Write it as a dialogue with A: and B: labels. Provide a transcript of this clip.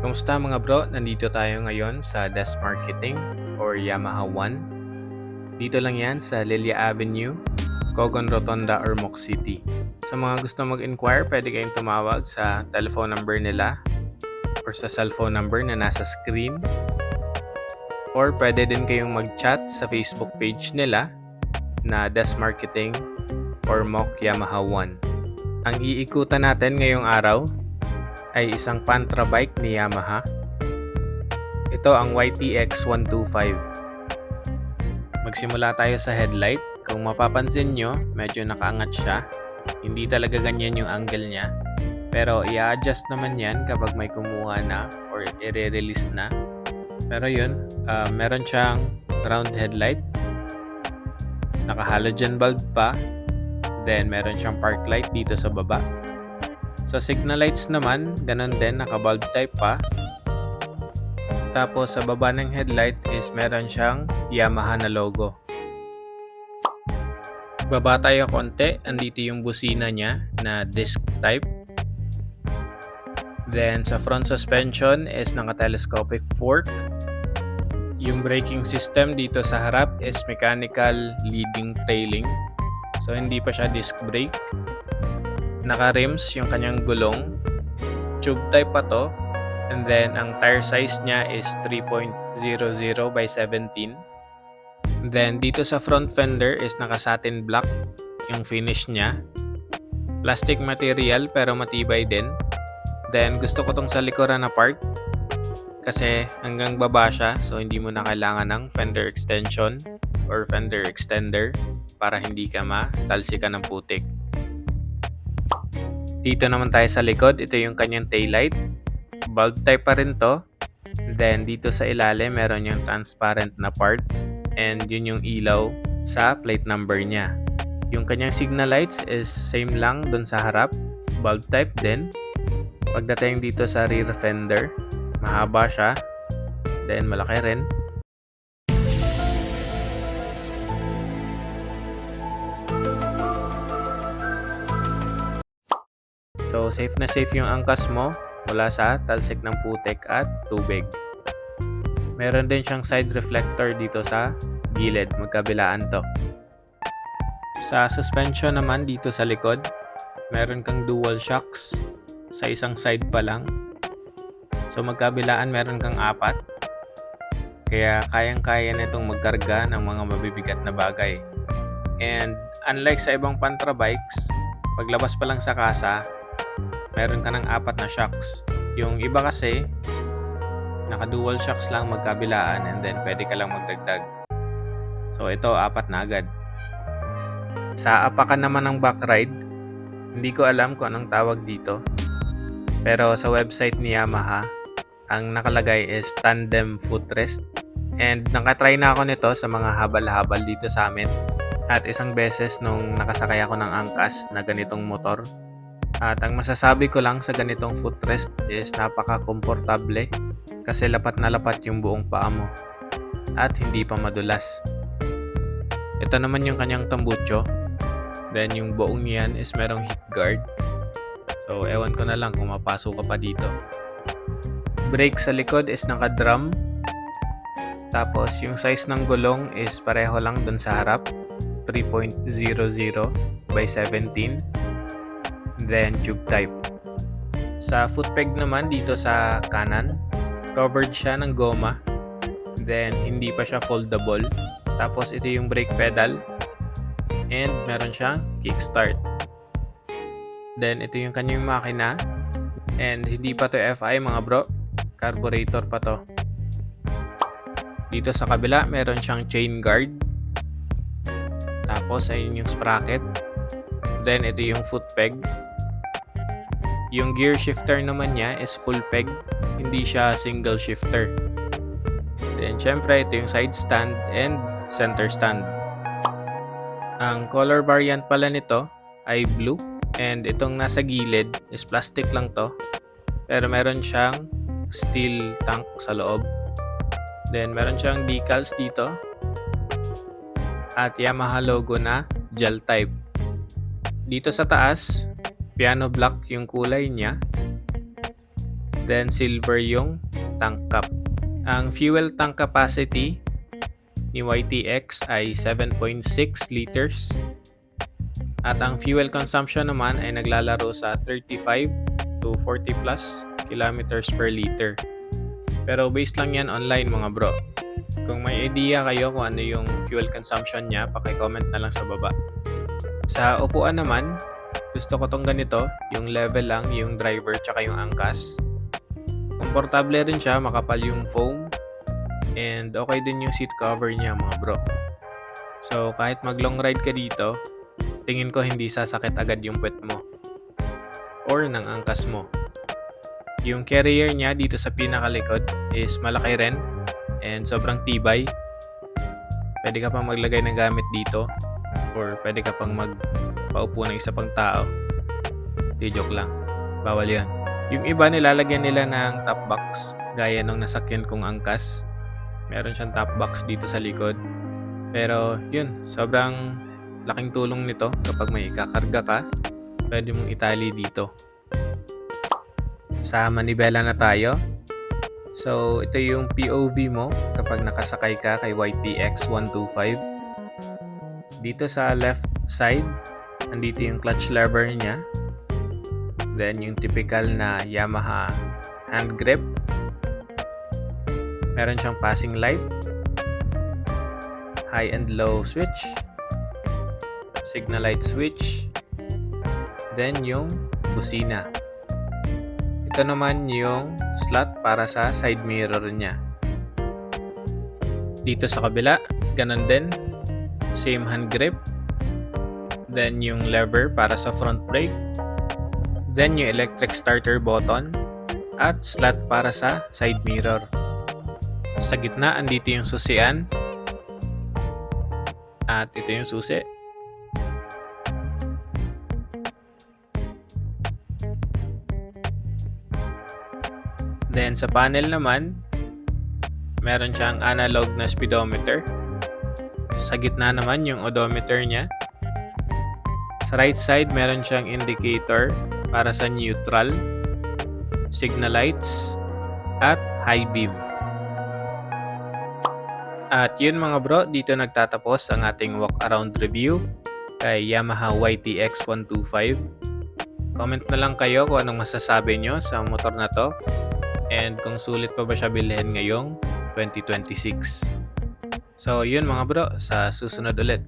A: Kamusta mga bro? Nandito tayo ngayon sa Desk Marketing or Yamaha One. Dito lang yan sa Lilia Avenue, Cogon Rotonda, Ormoc City. Sa mga gusto mag-inquire, pwede kayong tumawag sa telephone number nila or sa cellphone number na nasa screen. Or pwede din kayong mag-chat sa Facebook page nila na Desk Marketing Ormoc Yamaha One. Ang iikutan natin ngayong araw ay isang Pantra bike ni Yamaha. Ito ang YTX 125. Magsimula tayo sa headlight. Kung mapapansin nyo, medyo nakaangat siya. Hindi talaga ganyan yung angle niya. Pero i-adjust naman yan kapag may kumuha na or i-release na. Pero yun, meron siyang round headlight. Naka-halogen bulb pa. Then meron siyang park light dito sa baba. Sa signal lights naman, ganun din, naka-bulb type pa. Tapos sa baba ng headlight is meron siyang Yamaha na logo. Baba tayo konti, andito yung busina niya na disc type. Then sa front suspension is naka-telescopic fork. Yung braking system dito sa harap is mechanical leading trailing. So hindi pa siya disc brake. Naka-rims yung kanyang gulong. Tube type pa to. And then, ang tire size niya is 3.00 by 17. And then, dito sa front fender is naka-satin black yung finish niya. Plastic material pero matibay din. Then, gusto ko tong sa likuran na part. Kasi hanggang baba siya. So, hindi mo na kailangan ng fender extension or fender extender para hindi ka matalsikan ng putik. Dito naman tayo sa likod. Ito yung kanyang taillight. Bulb type pa rin to. Then dito sa ilalim meron yung transparent na part. And yun yung ilaw sa plate number niya. Yung kanyang signal lights is same lang dun sa harap. Bulb type din. Pagdating dito sa rear fender, mahaba siya. Then malaki rin. So, safe na safe yung angkas mo mula sa talsik ng putik at tubig. Meron din siyang side reflector dito sa gilid, magkabilaan to. Sa suspension naman dito sa likod, meron kang dual shocks sa isang side pa lang. So, magkabilaan meron kang 4. Kaya kayang-kaya nitong magkarga ng mga mabibigat na bagay. And unlike sa ibang Pantra bikes, paglabas pa lang sa kasa, meron ka ng 4 na shocks. Yung iba kasi, naka-dual shocks lang magkabilaan and then pwede ka lang magdagdag. So ito, 4 na agad. Sa apakan naman ng back ride, hindi ko alam kung anong tawag dito. Pero sa website ni Yamaha, ang nakalagay is tandem footrest. And nakatry na ako nito sa mga habal-habal dito sa amin. At isang beses nung nakasakay ako ng angkas na ganitong motor. At ang masasabi ko lang sa ganitong footrest is napaka-komportable kasi lapat na lapat yung buong paa mo at hindi pa madulas. Ito naman yung kanyang tambucho. Then yung buong niyan is merong heat guard. So ewan ko na lang kung mapasok ka pa dito. Brake sa likod is naka-drum. Tapos yung size ng gulong is pareho lang dun sa harap. 3.00 by 17. Then tube type. Sa foot peg naman dito sa kanan, covered siya ng goma. Then hindi pa siya foldable. Tapos ito yung brake pedal. And meron siyang kickstart. Then ito yung kanyang makina. And hindi pa to FI mga bro. Carburetor pa to. Dito sa kabila meron siyang chain guard. Tapos ayun yung sprocket. Then ito yung foot peg. Yung gear shifter naman niya is full peg, hindi siya single shifter. Then syempre ito yung side stand and center stand. Ang color variant pala nito ay blue and itong nasa gilid is plastic lang to. Pero meron siyang steel tank sa loob. Then meron siyang decals dito. At Yamaha logo na gel type. Dito sa taas, piano black yung kulay niya. Then silver yung tank cap. Ang fuel tank capacity ni YTX ay 7.6 liters. At ang fuel consumption naman ay naglalaro sa 35 to 40 plus kilometers per liter. Pero based lang yan online mga bro. Kung may idea kayo kung ano yung fuel consumption niya, paki-comment na lang sa baba. Sa upuan naman, gusto ko tong ganito, yung level lang, yung driver tsaka yung angkas. Komportable rin siya, makapal yung foam. And okay din yung seat cover niya mga bro. So kahit mag long ride ka dito, tingin ko hindi sasakit agad yung puwet mo or ng angkas mo. Yung carrier niya dito sa pinakalikod is malaki rin and sobrang tibay. Pwede ka pang maglagay ng gamit dito or pwede ka pang magpaupo ng isa pang tao. Di joke lang. Bawal yun. Yung iba nilalagyan nila ng top box gaya nung nasakyan kong angkas. Meron siyang top box dito sa likod. Pero yun, sobrang laking tulong nito kapag may ikakarga ka. Pwede mong itali dito. Sa manibela na tayo. So, ito yung POV mo kapag nakasakay ka kay YTX 125. Dito sa left side, andito yung clutch lever niya. Then, yung typical na Yamaha hand grip. Meron siyang passing light. High and low switch. Signal light switch. Then, yung busina. Ito naman yung slot para sa side mirror niya. Dito sa kabila, ganun din. Same hand grip. Then yung lever para sa front brake. Then yung electric starter button. At slot para sa side mirror. Sa gitna, andito yung susian. At ito yung susi. Then sa panel naman, meron siyang analog na speedometer. Sa gitna naman yung odometer niya. Sa right side, meron siyang indicator para sa neutral, signal lights, at high beam. At yun mga bro, dito nagtatapos ang ating walk around review kay Yamaha YTX 125. Comment na lang kayo kung anong masasabi nyo sa motor na to. And kung sulit pa ba siya bilhin ngayong 2026. So yun mga bro, sa susunod ulit.